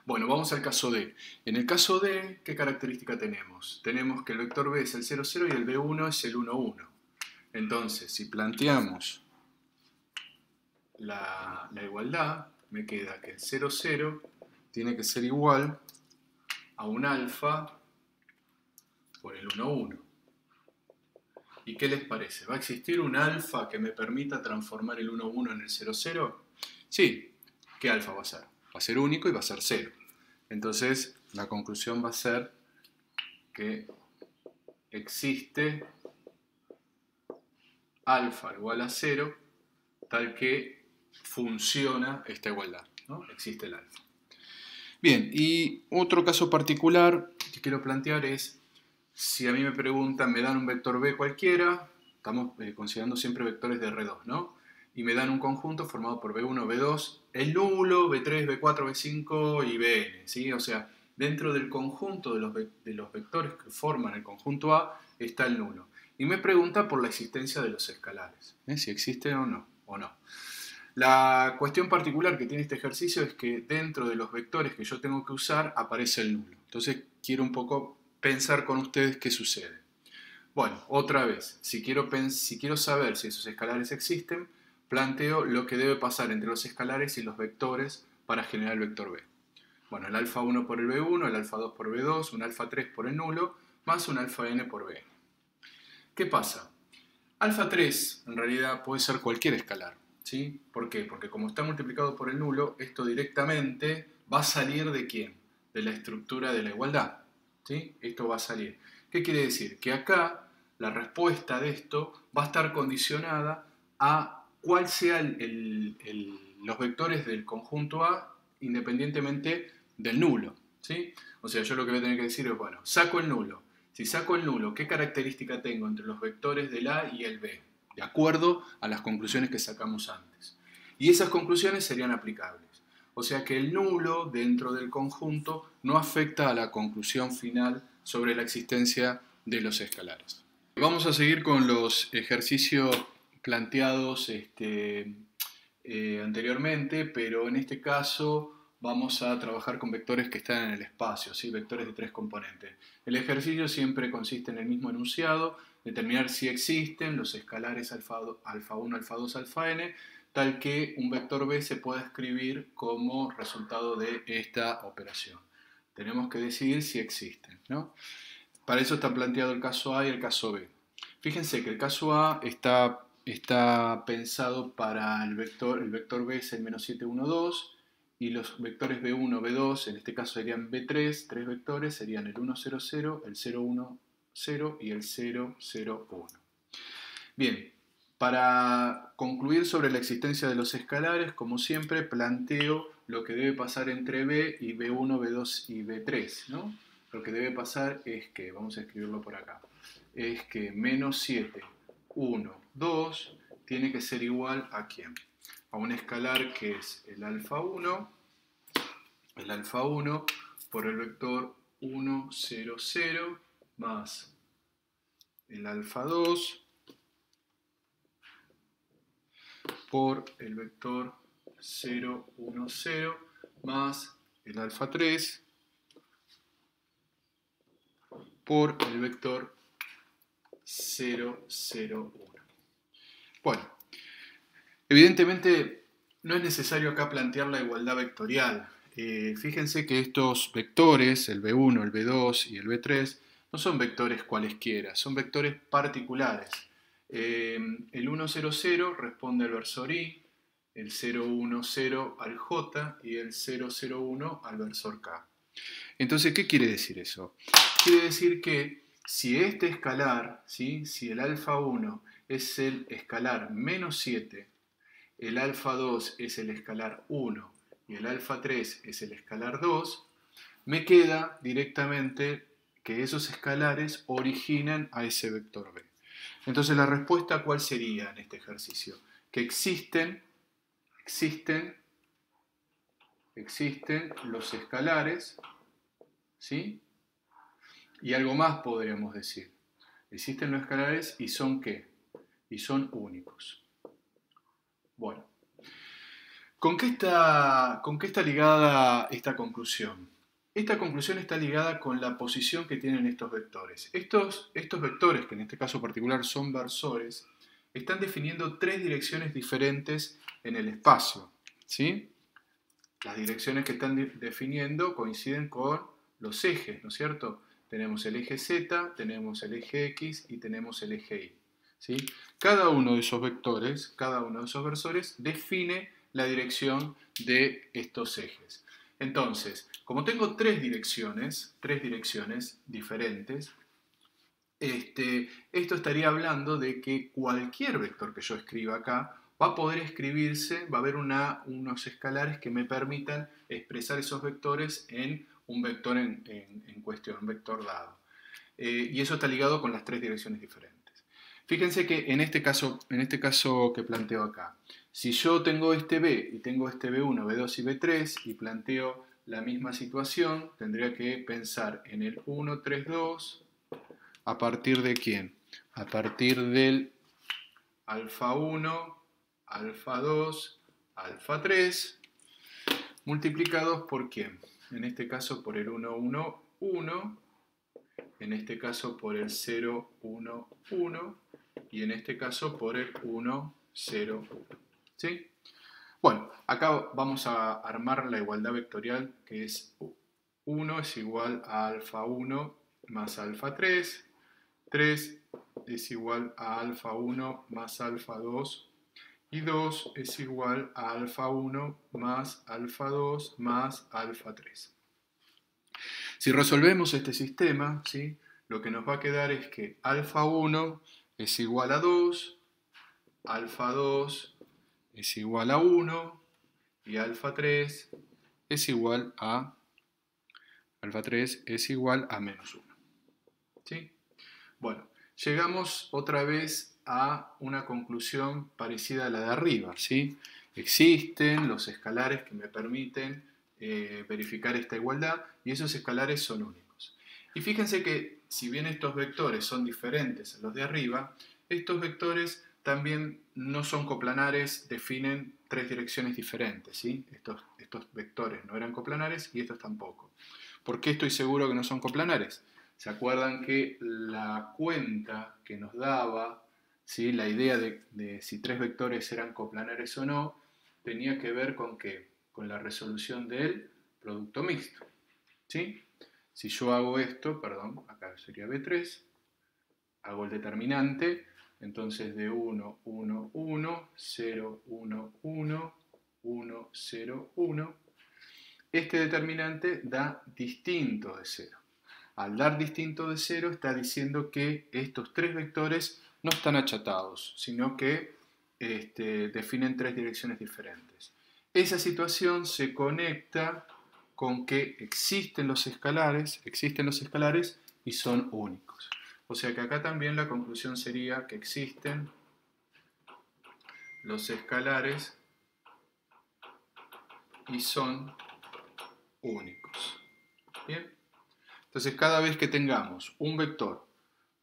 Bueno, vamos al caso D. En el caso D, ¿qué característica tenemos? Tenemos que el vector B es el 0, 0 y el B1 es el 1, 1. Entonces, si planteamos la igualdad, me queda que el 0, 0 tiene que ser igual a un alfa por el 1, 1. ¿Y qué les parece? ¿Va a existir un alfa que me permita transformar el 1, 1 en el 0, 0? Sí. ¿Qué alfa va a ser? Va a ser único y va a ser 0. Entonces, la conclusión va a ser que existe alfa igual a 0, tal que funciona esta igualdad, ¿no? Existe el alfa. Bien, y otro caso particular que quiero plantear es, si a mí me preguntan, me dan un vector B cualquiera, estamos considerando siempre vectores de R2, ¿no? Y me dan un conjunto formado por B1, B2, el nulo, B3, B4, B5 y Bn, ¿sí? O sea, dentro del conjunto de los vectores que forman el conjunto A está el nulo. Y me pregunta por la existencia de los escalares, si existen o no. La cuestión particular que tiene este ejercicio es que dentro de los vectores que yo tengo que usar aparece el nulo. Entonces quiero un poco pensar con ustedes qué sucede. Bueno, otra vez, si quiero saber si esos escalares existen, planteo lo que debe pasar entre los escalares y los vectores para generar el vector B. Bueno, el alfa 1 por el B1, el alfa 2 por B2, un alfa 3 por el nulo, más un alfa n por Bn. ¿Qué pasa? Alfa 3 en realidad puede ser cualquier escalar, ¿sí? ¿Por qué? Porque como está multiplicado por el nulo, esto directamente va a salir ¿de quién? De la estructura de la igualdad, ¿sí? Esto va a salir. ¿Qué quiere decir? Que acá la respuesta de esto va a estar condicionada a cuál sean los vectores del conjunto A independientemente del nulo, ¿sí? O sea, yo lo que voy a tener que decir es, bueno, saco el nulo. Si saco el nulo, ¿qué característica tengo entre los vectores del A y el B? De acuerdo a las conclusiones que sacamos antes. Y esas conclusiones serían aplicables. O sea que el nulo dentro del conjunto no afecta a la conclusión final sobre la existencia de los escalares. Vamos a seguir con los ejercicios planteados anteriormente, pero en este caso vamos a trabajar con vectores que están en el espacio, ¿sí? Vectores de 3 componentes. El ejercicio siempre consiste en el mismo enunciado, determinar si existen los escalares alfa 1, alfa 2, alfa n, tal que un vector B se pueda escribir como resultado de esta operación. Tenemos que decidir si existen, ¿no? Para eso está planteado el caso A y el caso B. Fíjense que el caso A está pensado para el vector B es el menos 7, 1, 2, y los vectores B1, B2, en este caso serían B3, tres vectores, serían el 1, 0, 0, el 0, 1, 0 y el 0, 0, 1. Bien, para concluir sobre la existencia de los escalares, como siempre, planteo lo que debe pasar entre B y B1, B2 y B3, ¿no? Lo que debe pasar es que, vamos a escribirlo por acá, es que menos 7, 1, 2 tiene que ser igual a ¿quién? A un escalar que es el alfa 1 por el vector 1, 0, 0 más el alfa 2 por el vector 0, 1, 0 más el alfa 3 por el vector 0, 0, 1. Bueno, evidentemente no es necesario acá plantear la igualdad vectorial. Fíjense que estos vectores, el B1, el B2 y el B3, no son vectores cualesquiera, son vectores particulares. El 1, 0, 0 responde al versor I, el 0, 1, 0 al J y el 0, 0, 1 al versor K. Entonces, ¿qué quiere decir eso? Quiere decir que si este escalar, ¿sí? Si el alfa 1 es el escalar menos 7, el alfa 2 es el escalar 1 y el alfa 3 es el escalar 2, me queda directamente que esos escalares originan a ese vector B. Entonces la respuesta ¿cuál sería en este ejercicio? Que existen los escalares, ¿sí? Y algo más podríamos decir. Existen los escalares y son ¿qué? Y son únicos. Bueno, con qué está ligada esta conclusión? Esta conclusión está ligada con la posición que tienen estos vectores. Estos vectores, que en este caso particular son versores, están definiendo tres direcciones diferentes en el espacio, ¿sí? Las direcciones que están definiendo coinciden con los ejes, ¿no es cierto? Tenemos el eje Z, tenemos el eje X y tenemos el eje Y, ¿sí? Cada uno de esos vectores, cada uno de esos versores define la dirección de estos ejes. Entonces, como tengo tres direcciones diferentes, esto estaría hablando de que cualquier vector que yo escriba acá va a poder escribirse, va a haber unos escalares que me permitan expresar esos vectores en un vector en cuestión, un vector dado. Y eso está ligado con las tres direcciones diferentes. Fíjense que en este caso que planteo acá, si yo tengo este B y tengo este B1, B2 y B3 y planteo la misma situación, tendría que pensar en el 1, 3, 2, ¿a partir de quién? A partir del alfa 1, alfa 2, alfa 3, multiplicados por quién? En este caso por el 1, 1, 1, en este caso por el 0, 1, 1 y en este caso por el 1, 0, 1. ¿Sí? Bueno, acá vamos a armar la igualdad vectorial que es 1 es igual a alfa 1 más alfa 3, 3 es igual a alfa 1 más alfa 2 y 2 es igual a alfa 1 más alfa 2 más alfa 3. Si resolvemos este sistema, ¿sí? Lo que nos va a quedar es que alfa 1 es igual a 2, alfa 2 es igual a 1 y alfa 3 es igual a menos 1. ¿Sí? Bueno, llegamos otra vez a una conclusión parecida a la de arriba, ¿sí? Existen los escalares que me permiten verificar esta igualdad y esos escalares son únicos. Y fíjense que si bien estos vectores son diferentes a los de arriba, estos vectores también no son coplanares, definen tres direcciones diferentes, ¿sí? Estos vectores no eran coplanares y estos tampoco. ¿Por qué estoy seguro que no son coplanares? ¿Se acuerdan que la cuenta que nos daba, ¿sí? La idea de si tres vectores eran coplanares o no, tenía que ver con qué? Con la resolución del producto mixto, ¿sí? Si yo hago esto, perdón, acá sería B3, hago el determinante, entonces de 1, 1, 1, 0, 1, 1, 1, 0, 1, este determinante da distinto de 0. Al dar distinto de 0 está diciendo que estos tres vectores no están achatados, sino que definen tres direcciones diferentes. Esa situación se conecta con que existen los escalares y son únicos. O sea que acá también la conclusión sería que existen los escalares y son únicos. ¿Bien? Entonces, cada vez que tengamos un vector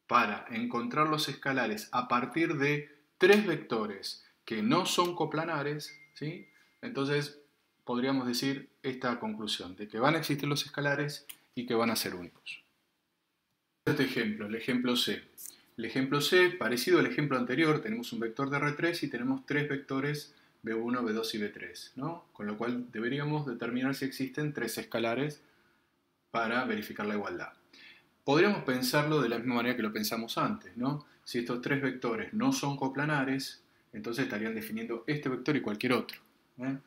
para encontrar los escalares a partir de tres vectores que no son coplanares, ¿sí? Entonces podríamos decir esta conclusión, de que van a existir los escalares y que van a ser únicos. Este ejemplo, el ejemplo C. El ejemplo C, parecido al ejemplo anterior, tenemos un vector de R3 y tenemos tres vectores B1, B2 y B3, ¿no? Con lo cual deberíamos determinar si existen tres escalares para verificar la igualdad. Podríamos pensarlo de la misma manera que lo pensamos antes, ¿no? Si estos tres vectores no son coplanares, entonces estarían definiendo este vector y cualquier otro, ¿eh?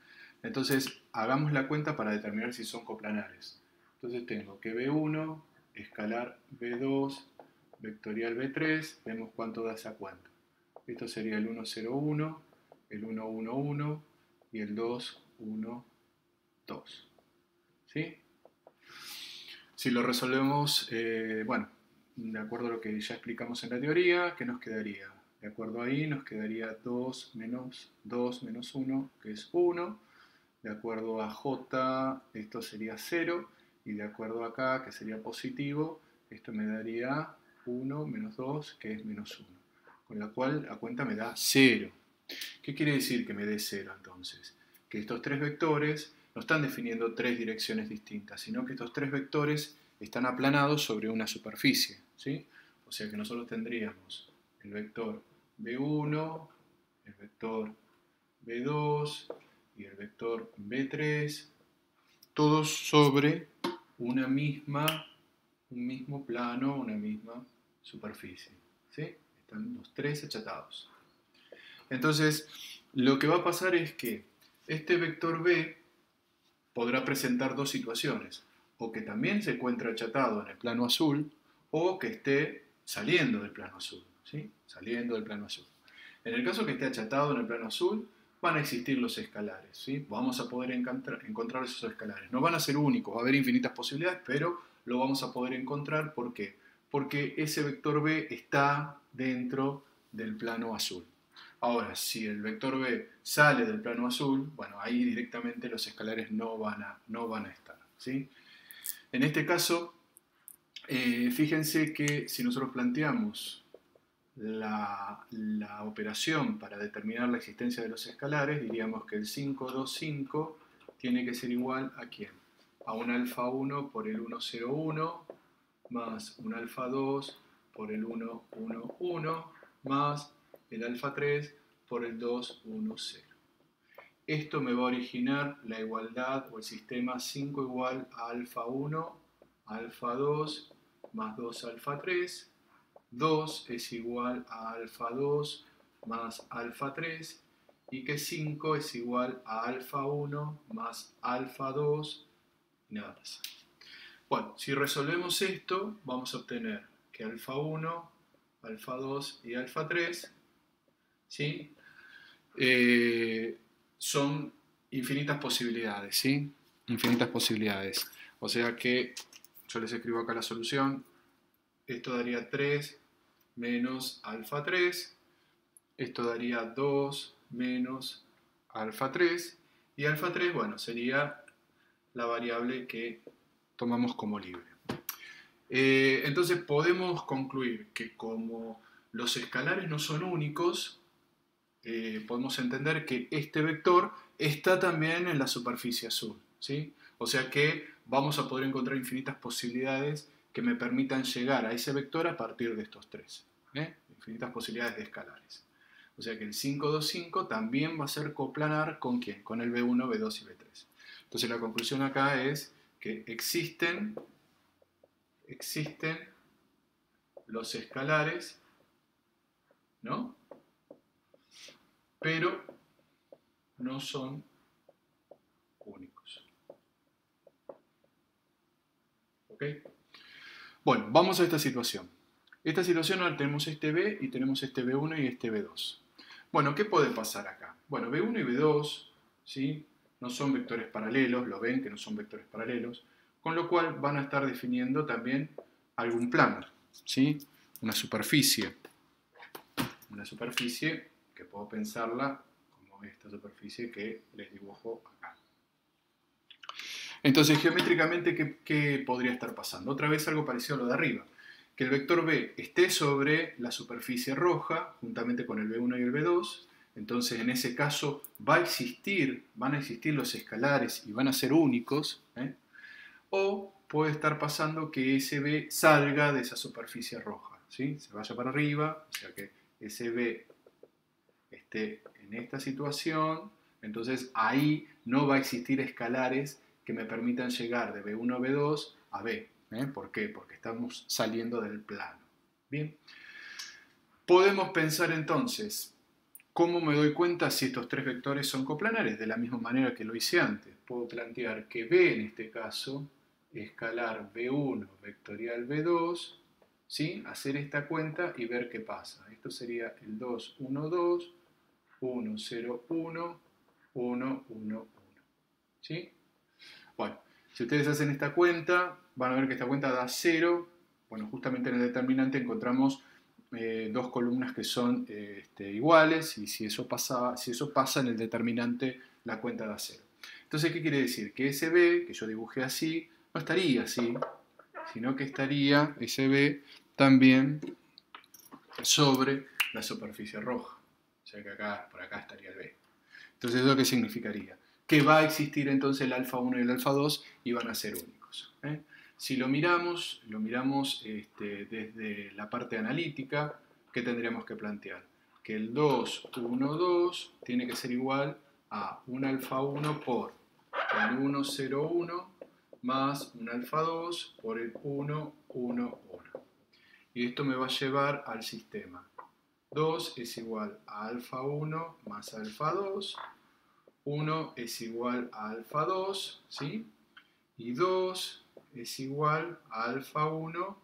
Entonces, hagamos la cuenta para determinar si son coplanares. Entonces tengo que B1, escalar B2, vectorial B3, vemos cuánto da esa cuenta. Esto sería el 1, 0, 1, el 1, 1, 1 y el 2, 1, 2. ¿Sí? Si lo resolvemos, bueno, de acuerdo a lo que ya explicamos en la teoría, ¿qué nos quedaría? De acuerdo ahí nos quedaría 2 menos 1, que es 1. De acuerdo a J, esto sería 0. Y de acuerdo a acá, que sería positivo, esto me daría 1 menos 2, que es menos 1. Con la cual la cuenta me da 0. ¿Qué quiere decir que me dé 0 entonces? que estos tres vectores no están definiendo tres direcciones distintas, sino que estos tres vectores están aplanados sobre una superficie, ¿sí? O sea que nosotros tendríamos el vector B1, el vector B2 y el vector B3, todos sobre un mismo plano, una misma superficie, ¿sí? Están los tres achatados. Entonces, lo que va a pasar es que este vector B podrá presentar dos situaciones, o que también se encuentre achatado en el plano azul, o que esté saliendo del plano azul, ¿sí? Saliendo del plano azul. En el caso que esté achatado en el plano azul, van a existir los escalares, ¿sí? Vamos a poder encontrar esos escalares. No van a ser únicos, va a haber infinitas posibilidades, pero lo vamos a poder encontrar. ¿Por qué? Porque ese vector B está dentro del plano azul. Ahora, si el vector B sale del plano azul, bueno, ahí directamente los escalares no van a estar, ¿sí? En este caso, fíjense que si nosotros planteamos la operación para determinar la existencia de los escalares, diríamos que el 525 tiene que ser igual a ¿quién? A un alfa 1 por el 101 más un alfa 2 por el 111 más el alfa 3 por el 210. Esto me va a originar la igualdad o el sistema 5 igual a alfa 1, alfa 2 más 2 alfa 3. 2 es igual a alfa 2 más alfa 3 y que 5 es igual a alfa 1 más alfa 2 y nada más. Bueno, si resolvemos esto, vamos a obtener que alfa 1, alfa 2 y alfa 3, ¿sí? Son infinitas posibilidades, ¿sí? Infinitas posibilidades. O sea que yo les escribo acá la solución. Esto daría 3 menos alfa 3. Esto daría 2 menos alfa 3. Y alfa 3, bueno, sería la variable que tomamos como libre. Entonces podemos concluir que como los escalares no son únicos, podemos entender que este vector está también en la superficie azul, ¿sí? O sea que vamos a poder encontrar infinitas posibilidades que me permitan llegar a ese vector a partir de estos tres, infinitas posibilidades de escalares. O sea que el 525 también va a ser coplanar ¿con quién? Con el B1, B2 y B3. Entonces la conclusión acá es que existen los escalares, ¿no? Pero no son únicos. ¿Ok? Bueno, vamos a esta situación. Esta situación ahora tenemos este B y tenemos este B1 y este B2. Bueno, ¿qué puede pasar acá? Bueno, B1 y B2, ¿sí? No son vectores paralelos, lo ven que no son vectores paralelos, con lo cual van a estar definiendo también algún plano, ¿sí? Una superficie que puedo pensarla como esta superficie que les dibujo acá. Entonces, geométricamente, ¿qué podría estar pasando? Otra vez algo parecido a lo de arriba. Que el vector B esté sobre la superficie roja, juntamente con el B1 y el B2. Entonces, en ese caso, van a existir los escalares y van a ser únicos. O puede estar pasando que ese B salga de esa superficie roja, ¿sí? Se vaya para arriba, o sea que ese B esté en esta situación. Entonces, ahí no va a existir escalares que me permitan llegar de B1 a B2 a B. ¿Por qué? Porque estamos saliendo del plano. Bien. Podemos pensar entonces, ¿cómo me doy cuenta si estos tres vectores son coplanares? De la misma manera que lo hice antes. Puedo plantear que B en este caso, escalar B1 vectorial B2, ¿sí? Hacer esta cuenta y ver qué pasa. Esto sería el 2, 1, 2, 1, 0, 1, 1, 1, 1. ¿Sí? Bueno, si ustedes hacen esta cuenta, van a ver que esta cuenta da 0. Bueno, justamente en el determinante encontramos dos columnas que son iguales, y si eso pasa en el determinante, la cuenta da 0. Entonces, ¿qué quiere decir? Que ese B, que yo dibujé así, no estaría así, sino que estaría ese B también sobre la superficie roja. O sea que acá, por acá estaría el B. Entonces, ¿eso qué significaría? que va a existir entonces el alfa 1 y el alfa 2 y van a ser únicos. Si lo miramos desde la parte analítica, ¿qué tendríamos que plantear? Que el 2, 1, 2 tiene que ser igual a un alfa 1 por el 1, 0, 1 más un alfa 2 por el 1, 1, 1. Y esto me va a llevar al sistema. 2 es igual a alfa 1 más alfa 2. 1 es igual a alfa 2, ¿sí? Y 2 es igual a alfa 1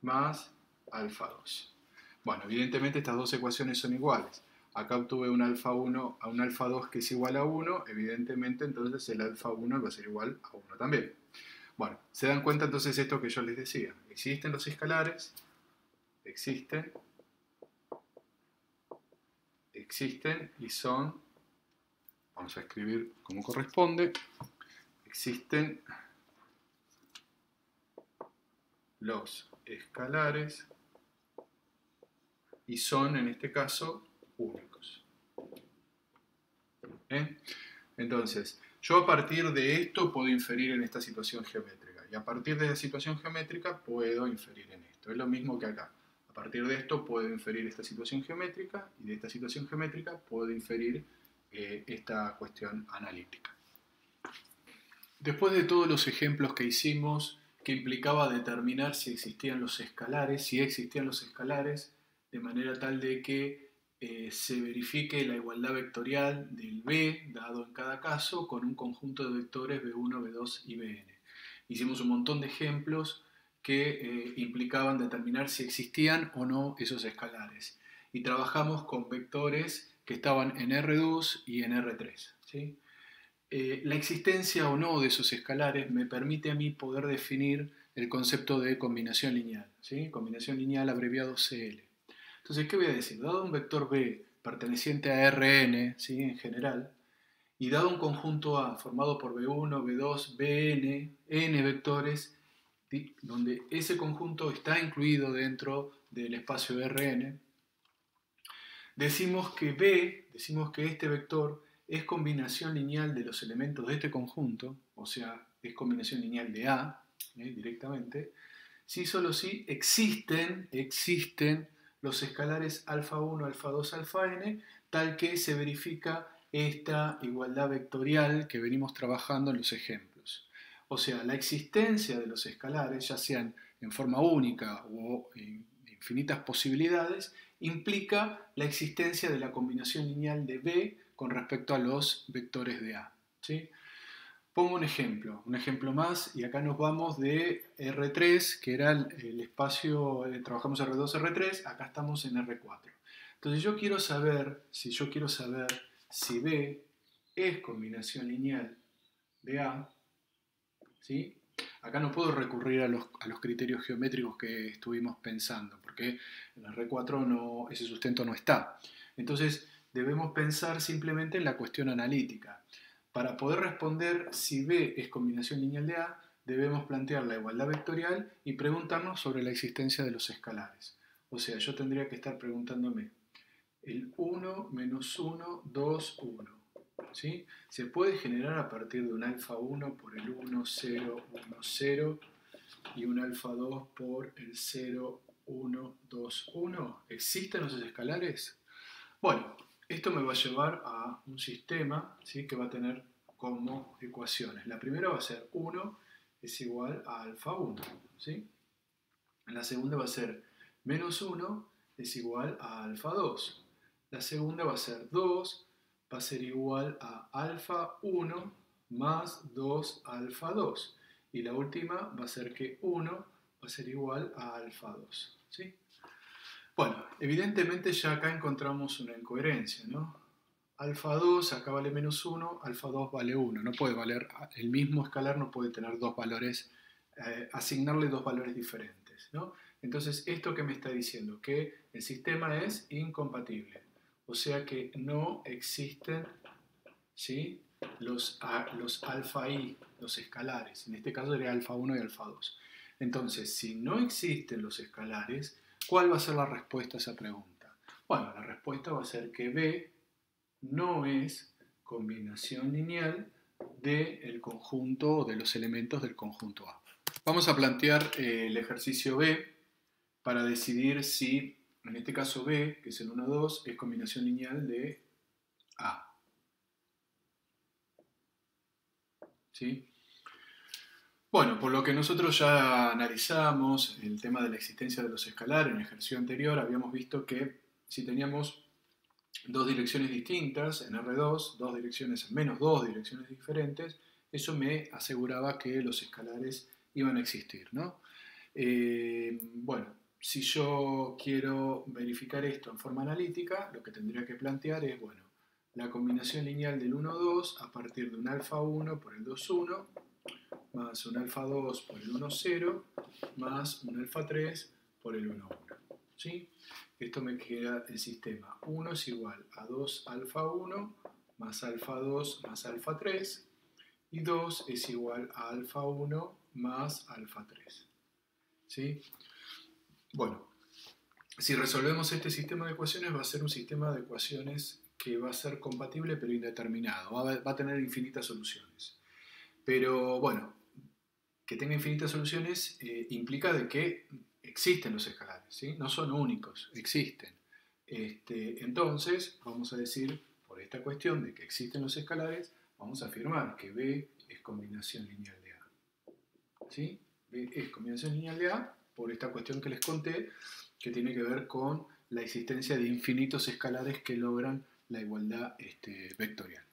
más alfa 2. Bueno, evidentemente estas dos ecuaciones son iguales. Acá obtuve un alfa 1 a un alfa 2 que es igual a 1, evidentemente entonces el alfa 1 va a ser igual a 1 también. Bueno, se dan cuenta entonces esto que yo les decía. Existen los escalares, existen y son, vamos a escribir como corresponde, existen los escalares y son en este caso únicos. Entonces, yo a partir de esto puedo inferir en esta situación geométrica y a partir de la situación geométrica puedo inferir en esto. Es lo mismo que acá. A partir de esto puedo inferir esta situación geométrica y de esta situación geométrica puedo inferir esta cuestión analítica. Después de todos los ejemplos que hicimos, que implicaba determinar si existían los escalares, de manera tal de que se verifique la igualdad vectorial del B dado en cada caso con un conjunto de vectores B1, B2 y Bn. Hicimos un montón de ejemplos que implicaban determinar si existían o no esos escalares. Y trabajamos con vectores que estaban en R2 y en R3. ¿Sí? La existencia o no de esos escalares me permite a mí poder definir el concepto de combinación lineal. ¿Sí? Combinación lineal abreviado CL. Entonces, ¿qué voy a decir? Dado un vector B perteneciente a Rn, ¿sí? En general, y dado un conjunto A formado por B1, B2, Bn, n vectores, donde ese conjunto está incluido dentro del espacio Rn, decimos que este vector es combinación lineal de los elementos de este conjunto, o sea, es combinación lineal de A, directamente, si solo si existen los escalares alfa 1, alfa 2, alfa n, tal que se verifica esta igualdad vectorial que venimos trabajando en los ejemplos. O sea, la existencia de los escalares, ya sean en forma única o en infinitas posibilidades, implica la existencia de la combinación lineal de B con respecto a los vectores de A. ¿Sí? Pongo un ejemplo más, y acá nos vamos de R3, que era el espacio, trabajamos R2, R3, acá estamos en R4. Entonces yo quiero saber si B es combinación lineal de A, ¿sí? Acá no puedo recurrir a los criterios geométricos que estuvimos pensando, porque en R4 ese sustento no está. Entonces debemos pensar simplemente en la cuestión analítica. Para poder responder si B es combinación lineal de A, debemos plantear la igualdad vectorial y preguntarnos sobre la existencia de los escalares. O sea, yo tendría que estar preguntándome el 1 menos 1, 2, 1. ¿Sí? Se puede generar a partir de un alfa 1 por el 1, 0, 1, 0 y un alfa 2 por el 0, 1, 2, 1. ¿Existen los escalares? Bueno, esto me va a llevar a un sistema, ¿sí? Que va a tener como ecuaciones. La primera va a ser 1 es igual a alfa 1. ¿Sí? La segunda va a ser menos 1 es igual a alfa 2. La segunda va a ser 2, va a ser igual a alfa 1 más 2 alfa 2. Y la última va a ser que 1 va a ser igual a alfa 2. ¿Sí? Bueno, evidentemente ya acá encontramos una incoherencia, ¿no? Alfa 2 acá vale menos 1, alfa 2 vale 1. No puede valer, el mismo escalar no puede tener dos valores, asignarle dos valores diferentes, ¿no? Entonces, ¿esto qué me está diciendo? Que el sistema es incompatible. O sea que no existen, ¿sí? los alfa i, los escalares. En este caso sería alfa 1 y alfa 2. Entonces, si no existen los escalares, ¿cuál va a ser la respuesta a esa pregunta? Bueno, la respuesta va a ser que B no es combinación lineal del conjunto o de los elementos del conjunto A. Vamos a plantear el ejercicio B para decidir si, en este caso B, que es el 1, 2, es combinación lineal de A. ¿Sí? Bueno, por lo que nosotros ya analizamos el tema de la existencia de los escalares en el ejercicio anterior, habíamos visto que si teníamos dos direcciones distintas en R2, dos direcciones, al menos dos direcciones diferentes, eso me aseguraba que los escalares iban a existir, ¿no? Bueno, si yo quiero verificar esto en forma analítica, lo que tendría que plantear es, bueno, la combinación lineal del 1, 2 a partir de un alfa 1 por el 2, 1, más un alfa 2 por el 1, 0, más un alfa 3 por el 1, 1. ¿Sí? Esto me queda el sistema 1 es igual a 2 alfa 1 más alfa 2 más alfa 3 y 2 es igual a alfa 1 más alfa 3. ¿Sí? Bueno, si resolvemos este sistema de ecuaciones va a ser un sistema de ecuaciones que va a ser compatible pero indeterminado, va a tener infinitas soluciones. Pero bueno, que tenga infinitas soluciones implica de que existen los escalares, ¿sí? No son únicos, existen. Entonces, vamos a decir, por esta cuestión de que existen los escalares, vamos a afirmar que B es combinación lineal de A. ¿Sí? B es combinación lineal de A por esta cuestión que les conté, que tiene que ver con la existencia de infinitos escalares que logran la igualdad vectorial.